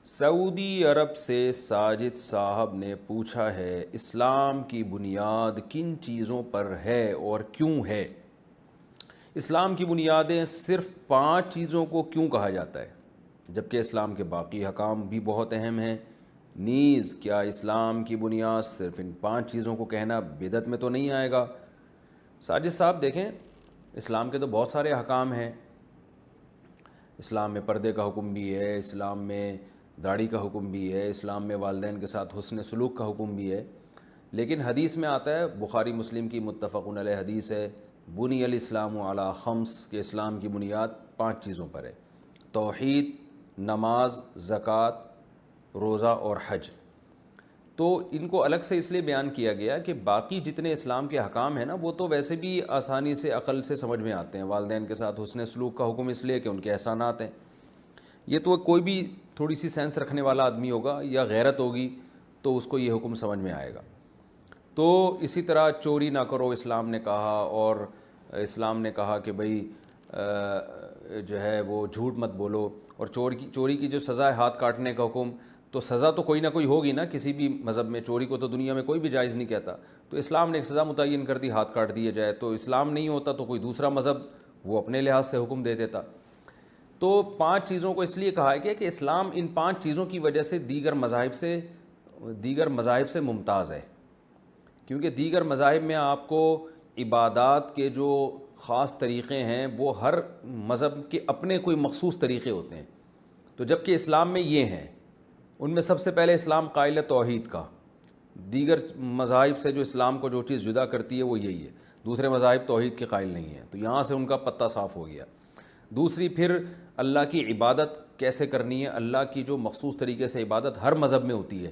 سعودی عرب سے ساجد صاحب نے پوچھا ہے، اسلام کی بنیاد کن چیزوں پر ہے اور کیوں ہے؟ اسلام کی بنیادیں صرف 5 چیزوں کو کیوں کہا جاتا ہے جبکہ اسلام کے باقی احکام بھی بہت اہم ہیں؟ نیز کیا اسلام کی بنیاد صرف ان 5 چیزوں کو کہنا بدعت میں تو نہیں آئے گا؟ ساجد صاحب دیکھیں، اسلام کے تو بہت سارے احکام ہیں۔ اسلام میں پردے کا حکم بھی ہے، اسلام میں داڑھی کا حکم بھی ہے، اسلام میں والدین کے ساتھ حسن سلوک کا حکم بھی ہے، لیکن حدیث میں آتا ہے، بخاری مسلم کی متفق علیہ حدیث ہے، بنی الاسلام علی خمس، کہ اسلام کی بنیاد 5 چیزوں پر ہے: توحید، نماز، زکوٰۃ، روزہ اور حج۔ تو ان کو الگ سے اس لیے بیان کیا گیا کہ باقی جتنے اسلام کے احکام ہیں نا، وہ تو ویسے بھی آسانی سے عقل سے سمجھ میں آتے ہیں۔ والدین کے ساتھ حسن سلوک کا حکم اس لیے کہ ان کے احسانات ہیں، یہ تو کوئی بھی تھوڑی سی سینس رکھنے والا آدمی ہوگا یا غیرت ہوگی تو اس کو یہ حکم سمجھ میں آئے گا۔ تو اسی طرح چوری نہ کرو اسلام نے کہا، اور اسلام نے کہا کہ بھئی جو ہے وہ جھوٹ مت بولو، اور چوری کی جو سزا ہے ہاتھ کاٹنے کا حکم، تو سزا تو کوئی نہ کوئی ہوگی نا کسی بھی مذہب میں۔ چوری کو تو دنیا میں کوئی بھی جائز نہیں کہتا، تو اسلام نے ایک سزا متعین کر دی، ہاتھ کاٹ دیے جائے۔ تو اسلام نہیں ہوتا تو کوئی دوسرا مذہب وہ اپنے لحاظ سے حکم دے دیتا۔ تو 5 چیزوں کو اس لیے کہا گیا کہ اسلام ان 5 چیزوں کی وجہ سے دیگر مذاہب سے ممتاز ہے، کیونکہ دیگر مذاہب میں آپ کو عبادات کے جو خاص طریقے ہیں وہ ہر مذہب کے اپنے کوئی مخصوص طریقے ہوتے ہیں، تو جبکہ اسلام میں یہ ہیں۔ ان میں سب سے پہلے اسلام قائل ہے توحید کا، دیگر مذاہب سے جو اسلام کو جو چیز جدا کرتی ہے وہ یہی ہے۔ دوسرے مذاہب توحید کے قائل نہیں ہیں، تو یہاں سے ان کا پتہ صاف ہو گیا۔ دوسری، پھر اللہ کی عبادت کیسے کرنی ہے، اللہ کی جو مخصوص طریقے سے عبادت ہر مذہب میں ہوتی ہے،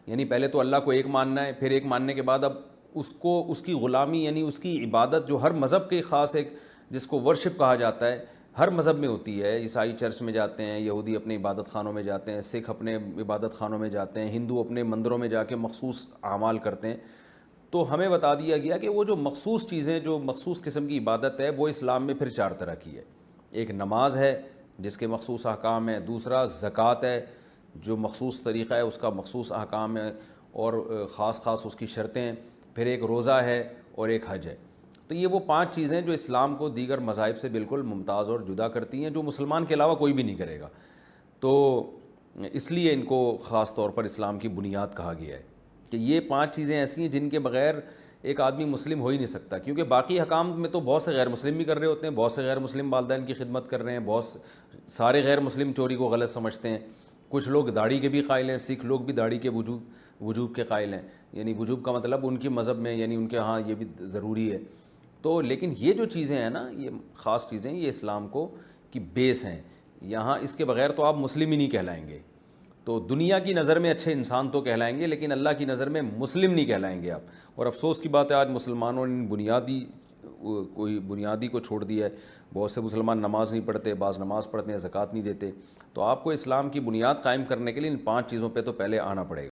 یعنی پہلے تو اللہ کو ایک ماننا ہے، پھر ایک ماننے کے بعد اب اس کی غلامی یعنی اس کی عبادت جو ہر مذہب کے خاص ایک جس کو ورشپ کہا جاتا ہے ہر مذہب میں ہوتی ہے۔ عیسائی چرچ میں جاتے ہیں، یہودی اپنے عبادت خانوں میں جاتے ہیں، سکھ اپنے عبادت خانوں میں جاتے ہیں، ہندو اپنے مندروں میں جا کے مخصوص اعمال کرتے ہیں۔ تو ہمیں بتا دیا گیا کہ وہ جو مخصوص چیزیں، جو مخصوص قسم کی عبادت ہے، وہ اسلام میں پھر 4 طرح کی ہے۔ ایک نماز ہے جس کے مخصوص احکام ہیں، دوسرا زکوٰۃ ہے جو مخصوص طریقہ ہے، اس کا مخصوص احکام ہے اور خاص اس کی شرطیں ہیں، پھر ایک روزہ ہے اور ایک حج ہے۔ تو یہ وہ 5 چیزیں جو اسلام کو دیگر مذاہب سے بالکل ممتاز اور جدا کرتی ہیں، جو مسلمان کے علاوہ کوئی بھی نہیں کرے گا۔ تو اس لیے ان کو خاص طور پر اسلام کی بنیاد کہا گیا ہے کہ یہ 5 چیزیں ایسی ہیں جن کے بغیر ایک آدمی مسلم ہو ہی نہیں سکتا، کیونکہ باقی حکام میں تو بہت سے غیر مسلم بھی کر رہے ہوتے ہیں، بہت سے غیر مسلم والدین کی خدمت کر رہے ہیں، سارے غیر مسلم چوری کو غلط سمجھتے ہیں۔ کچھ لوگ داڑھی کے بھی قائل ہیں، سکھ لوگ بھی داڑھی کے وجوب کے قائل ہیں، یعنی وجوب کا مطلب ان کی مذہب میں یعنی ان کے ہاں یہ بھی ضروری ہے۔ تو لیکن یہ جو چیزیں ہیں نا، یہ خاص چیزیں، یہ اسلام کو کی بیس ہیں، یہاں اس کے بغیر تو آپ مسلم ہی نہیں کہلائیں گے۔ تو دنیا کی نظر میں اچھے انسان تو کہلائیں گے، لیکن اللہ کی نظر میں مسلم نہیں کہلائیں گے آپ۔ اور افسوس کی بات ہے آج مسلمانوں نے بنیادی کو چھوڑ دیا ہے۔ بہت سے مسلمان نماز نہیں پڑھتے، بعض نماز پڑھتے ہیں، زکوٰۃ نہیں دیتے۔ تو آپ کو اسلام کی بنیاد قائم کرنے کے لیے ان 5 چیزوں پہ تو پہلے آنا پڑے گا۔